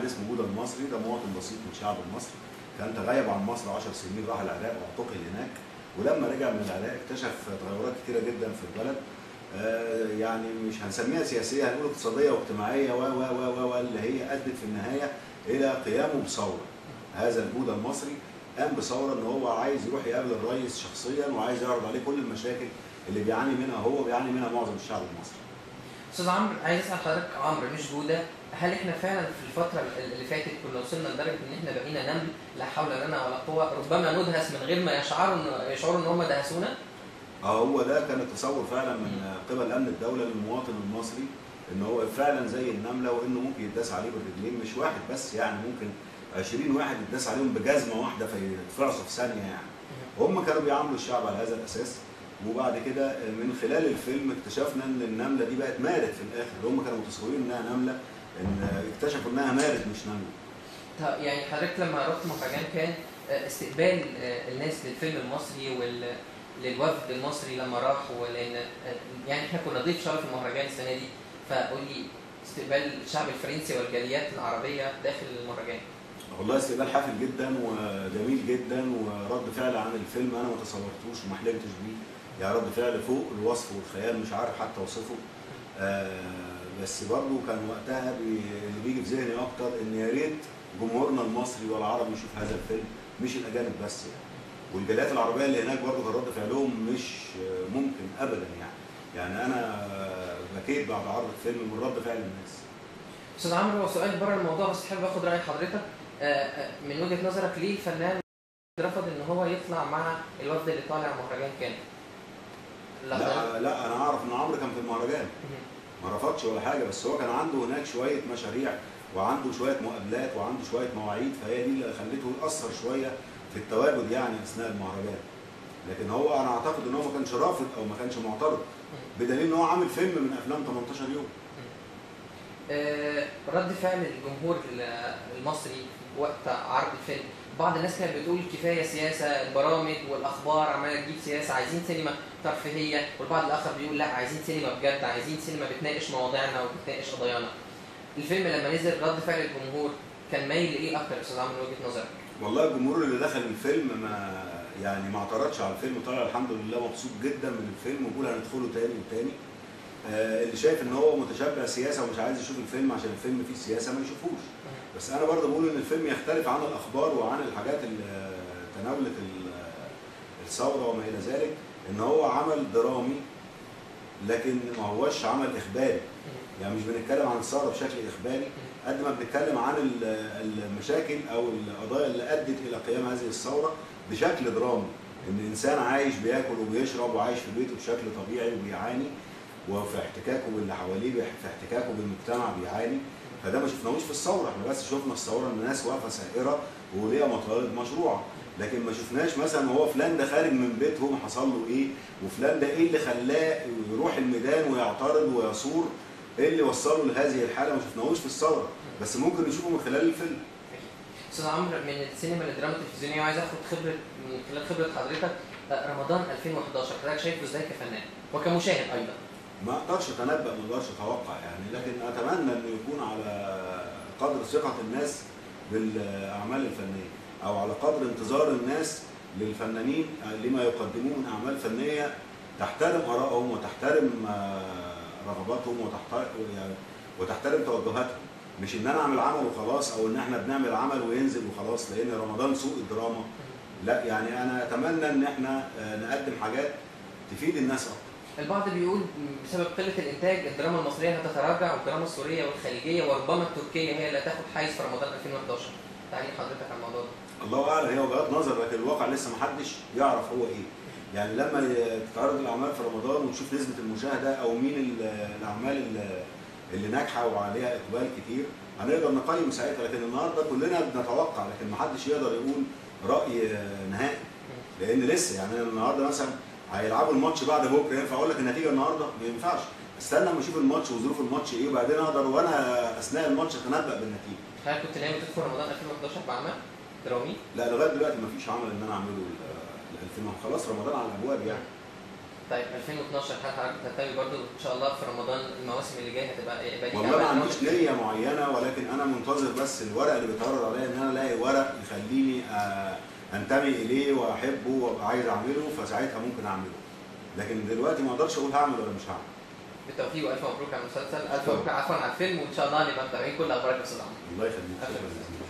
اسمه جودة المصري، ده مواطن بسيط من الشعب المصري، كان تغيب عن مصر 10 سنين، راح العراق واعتقل هناك، ولما رجع من العراق اكتشف تغيرات كتيره جدا في البلد، يعني مش هنسميها سياسيه، هنقول اقتصاديه واجتماعيه و اللي هي ادت في النهايه الى قيامه بثوره. هذا الجودة المصري قام بثوره ان هو عايز يروح يقابل الرئيس شخصيا وعايز يعرض عليه كل المشاكل اللي بيعاني منها هو، بيعاني منها معظم الشعب المصري. استاذ عمرو، عايز اسال حضرتك، عمرو مش جوده، هل احنا فعلا في الفتره اللي فاتت كنا وصلنا لدرجه ان احنا بقينا نمل لا حول لنا ولا قوه، ربما ندهس من غير ما يشعروا ان هم دهسونا؟ هو ده كان التصور فعلا من قبل امن الدوله للمواطن المصري، ان هو فعلا زي النمله، وانه ممكن يتداس عليه بالرجلين، مش واحد بس، يعني ممكن 20 واحد يتداس عليهم بجزمه واحده فيتفرسوا في ثانيه يعني. هم كانوا بيعاملوا الشعب على هذا الاساس، وبعد كده من خلال الفيلم اكتشفنا ان النمله دي بقت مارد في الاخر، هم كانوا متصورين انها نمله، ان اكتشفوا انها مارد مش نمله. طب يعني حضرتك لما رحت مهرجان كان استقبال الناس للفيلم المصري للوفد المصري لما راح، ولان يعني احنا كنا ضيف شرف المهرجان السنه دي، فقول لي استقبال الشعب الفرنسي والجاليات العربيه داخل المهرجان. والله استقبال حافل جدا وجميل جدا، ورد فعل عن الفيلم انا ما تصورتوش وما حلمتش بيه، يعني رد فعل فوق الوصف والخيال، مش عارف حتى اوصفه. بس برضه كان وقتها اللي بيجي في ذهني اكتر ان يا ريت جمهورنا المصري والعربي يشوف هذا الفيلم، مش الاجانب بس يعني. والجاليات العربيه اللي هناك برضه كان رد فعلهم مش ممكن ابدا يعني انا بكيت بعد عرض الفيلم من رد فعل الناس. استاذ عمرو، هو سؤال بره الموضوع بس حابب اخد راي حضرتك، من وجهه نظرك ليه الفنان رفض ان هو يطلع مع الوفد اللي طالع مهرجان كان؟ لا انا اعرف ان عمرو كان في المهرجان، ما رفضش ولا حاجه، بس هو كان عنده هناك شويه مشاريع وعنده شويه مقابلات وعنده شويه مواعيد، فهي دي اللي خلته يأثر شويه في التواجد يعني اثناء المهرجان. لكن هو انا اعتقد ان هو ما كانش رافض او ما كانش معترض، بدليل ان هو عامل فيلم من افلام 18 يوم. رد فعل الجمهور المصري وقت عرض الفيلم، بعض الناس كانت بتقول كفايه سياسه، البرامج والاخبار عماله تجيب سياسه، عايزين سينما ترفيهيه، والبعض الاخر بيقول لا عايزين سينما بجد، عايزين سينما بتناقش مواضيعنا وبتناقش قضايانا. الفيلم لما نزل رد فعل الجمهور كان مايل لايه اكتر يا استاذ عمرو من وجهه نظرك؟ والله الجمهور اللي دخل الفيلم ما اعترضش على الفيلم، طلع الحمد لله مبسوط جدا من الفيلم وبيقول هندخله تاني وتاني. اللي شايف ان هو متشبع سياسه ومش عايز يشوف الفيلم عشان الفيلم فيه سياسه ما يشوفوش. بس انا برضه بقول ان الفيلم يختلف عن الاخبار وعن الحاجات اللي تناولت الثوره وما الى ذلك، ان هو عمل درامي لكن ما هوش عمل اخباري. يعني مش بنتكلم عن الثوره بشكل اخباري قد ما بنتكلم عن المشاكل او القضايا اللي ادت الى قيام هذه الثوره بشكل درامي، ان انسان عايش بياكل وبيشرب وعايش في بيته بشكل طبيعي وبيعاني، وفي احتكاكه باللي حواليه، في احتكاكه بالمجتمع بيعاني. فده ما شفناهوش في الثوره، احنا بس شفنا الثوره ان الناس واقفه سائره وليها مطالب مشروعه، لكن ما شفناش مثلا هو فلان ده خارج من بيتهم حصل له ايه، وفلان ده ايه اللي خلاه يروح الميدان ويعترض ويثور، ايه اللي وصله لهذه الحاله، ما شفناهوش في الثوره، بس ممكن نشوفه من خلال الفيلم. استاذ عمرو، من السينما للدراما التلفزيونيه، وعايز اخد خبره من خلال خبره حضرتك، رمضان 2011 حضرتك شايفه ازاي كفنان وكمشاهد ايضا؟ ما اقدرش اتنبأ، ما اقدرش اتوقع يعني، لكن اتمنى انه يكون على قدر ثقة الناس بالاعمال الفنية، او على قدر انتظار الناس للفنانين لما يقدموه من اعمال فنية تحترم ارائهم وتحترم رغباتهم وتحترم توجهاتهم، مش ان انا اعمل عمل وخلاص، او ان احنا بنعمل عمل وينزل وخلاص لان رمضان سوق الدراما. لا يعني انا اتمنى ان احنا نقدم حاجات تفيد الناس اكتر. البعض بيقول بسبب قله الانتاج الدراما المصريه هتتراجع، والدراما السوريه والخليجيه وربما التركيه هي اللي هتاخد حيز في رمضان 2011. تعليق حضرتك على الموضوع ده؟ الله اعلم، هي وجهات نظر، لكن الواقع لسه ما حدش يعرف هو ايه. يعني لما تتعرض الاعمال في رمضان ونشوف نسبه المشاهده او مين الاعمال اللي ناجحه وعليها اقبال كتير هنقدر نقيم ساعتها، لكن النهارده كلنا بنتوقع، لكن ما حدش يقدر يقول راي نهائي، لان لسه يعني النهارده مثلا هيلعبوا الماتش بعد بكره، ينفع اقول لك النتيجه النهارده؟ ما ينفعش، استنى اما اشوف الماتش وظروف الماتش ايه وبعدين اقدر وانا اثناء الماتش اتنبأ بالنتيجه. هل كنت ناوي تدخل رمضان 2011 بعمل درامي؟ لا لغايه دلوقتي ما فيش عمل ان انا اعمله 2000، خلاص رمضان على الابواب يعني. طيب 2012 هل حضرتك تنتمي برضه ان شاء الله في رمضان المواسم اللي جايه هتبقى يبقى والله ما عنديش نيه معينه، ولكن انا منتظر بس الورق اللي بيتعرض عليا، ان انا الاقي ورق يخليني انتمي اليه واحبه وابقى عايز اعمله، فساعتها ممكن اعمله. لكن دلوقتي ما اقدرش اقول هعمل ولا مش هعمل. بالتوفيق والف مبروك على المسلسل، الف مبروك عفوا على الفيلم، وان شاء الله نبقى متابعين كل اخبارك يا استاذ عمرو. الله يخليك، شكرا جزيلا.